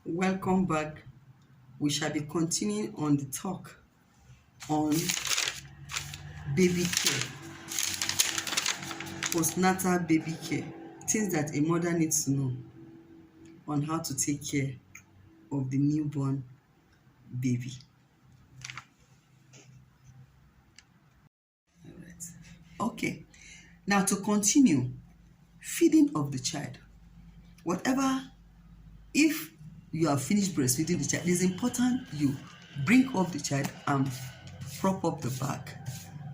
Welcome back. We shall be continuing on the talk on baby care, postnatal baby care, things that a mother needs to know on how to take care of the newborn baby. All right. Okay. Now to continue, feeding of the child. Whatever, if you have finished breastfeeding the child, it is important you bring up the child and prop up the back,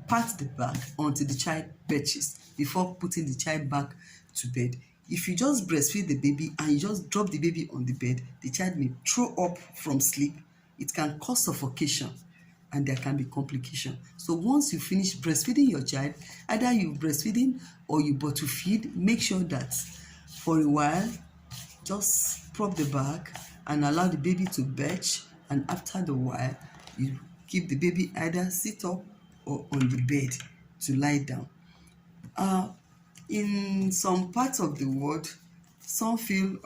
pat the back until the child belches before putting the child back to bed. If you just breastfeed the baby and you just drop the baby on the bed, the child may throw up from sleep. It can cause suffocation and there can be complication. So once you finish breastfeeding your child, either you breastfeeding or you bottle feed, make sure that for a while, just prop the back and allow the baby to belch, and after the while, you keep the baby either sit up or on the bed to lie down. In some parts of the world, some feel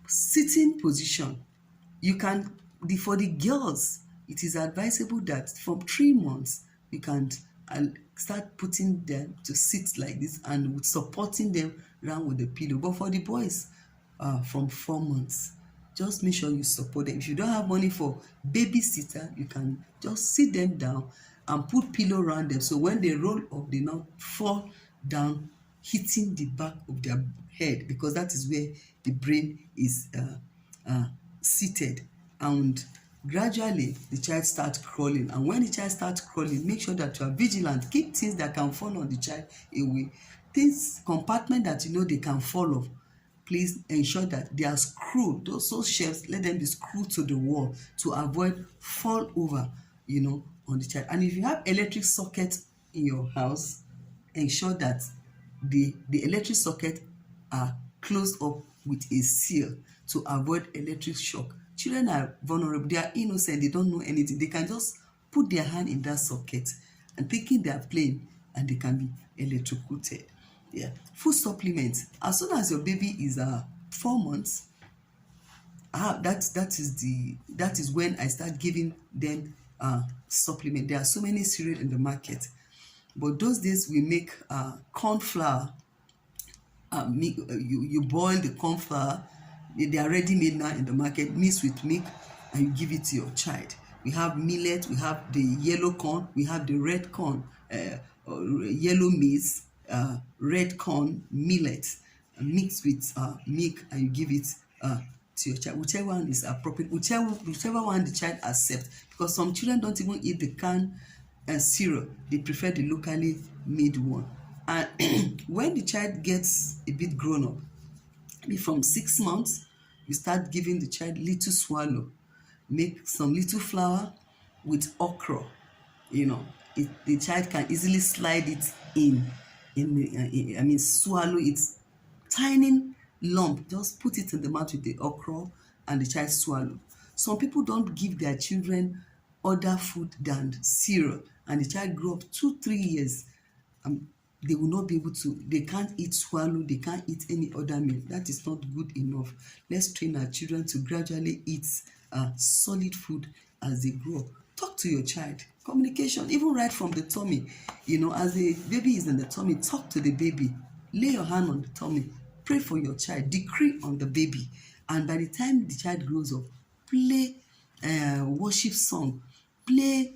sitting position. You can, for the girls, it is advisable that from 3 months you can start putting them to sit like this and with supporting them around with the pillow. But for the boys, from 4 months, just make sure you support them. If you don't have money for babysitter, you can just sit them down and put pillow around them, so when they roll up, they not fall down hitting the back of their head, because that is where the brain is seated, and gradually the child starts crawling. And when the child starts crawling, make sure that you are vigilant. Keep things that can fall on the child away, things, compartment that you know they can fall off. Please ensure that they are screwed. Those shelves, let them be screwed to the wall to avoid fall over, on the child. And if you have electric socket in your house, ensure that the electric socket are closed up with a seal to avoid electric shock. Children are vulnerable. They are innocent. They don't know anything. They can just put their hand in that socket and thinking they are playing, and they can be electrocuted. Yeah. Food supplements. As soon as your baby is 4 months, that is when I start giving them supplement. There are so many cereal in the market, but those days we make corn flour. You boil the corn flour. They are ready made now in the market, mixed with milk, and you give it to your child. We have millet, we have the yellow corn, we have the red corn, yellow maize, red corn, millet, mixed with milk, and you give it to your child. Whichever one is appropriate, whichever one the child accepts, because some children don't even eat the canned cereal. They prefer the locally made one. And when the child gets a bit grown up, maybe from 6 months, you start giving the child little swallow. Make some little flour with okra. The child can easily slide it swallow it. Tiny lump, just put it in the mouth with the okra and the child swallow. Some people don't give their children other food than cereal, and the child grow up 2-3 years. They will not be able to, they can't eat swallow, they can't eat any other meal. That is not good enough. Let's train our children to gradually eat solid food as they grow up. Talk to your child. Communication, even right from the tummy. As the baby is in the tummy, talk to the baby. Lay your hand on the tummy. Pray for your child. Decree on the baby. And by the time the child grows up, play worship song. Play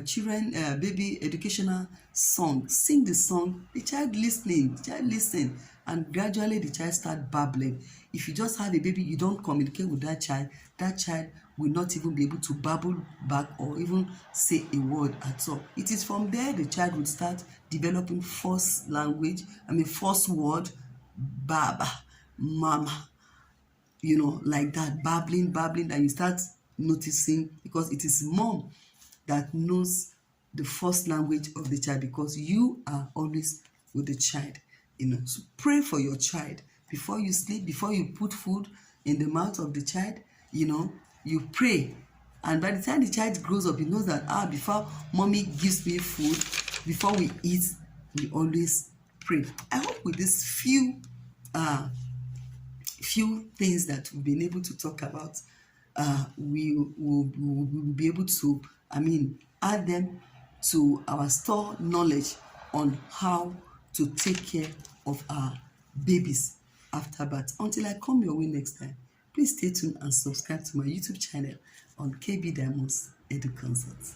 children baby educational song. Sing the song. The child listen, and gradually the child start babbling. If you just have a baby, you don't communicate with that child will not even be able to babble back or even say a word at all. It is from there the child will start developing first word, baba, mama, like that, babbling, and you start noticing, because it is mom that knows the first language of the child, because you are always with the child. So pray for your child before you sleep, before you put food in the mouth of the child. You pray, and by the time the child grows up, he knows that before mommy gives me food, before we eat, we always pray. I hope with this few few things that we've been able to talk about, we will be able to, add them to our store knowledge on how to take care of our babies after birth. Until I come your way next time, please stay tuned and subscribe to my YouTube channel on KB Diamonds Edu Consult.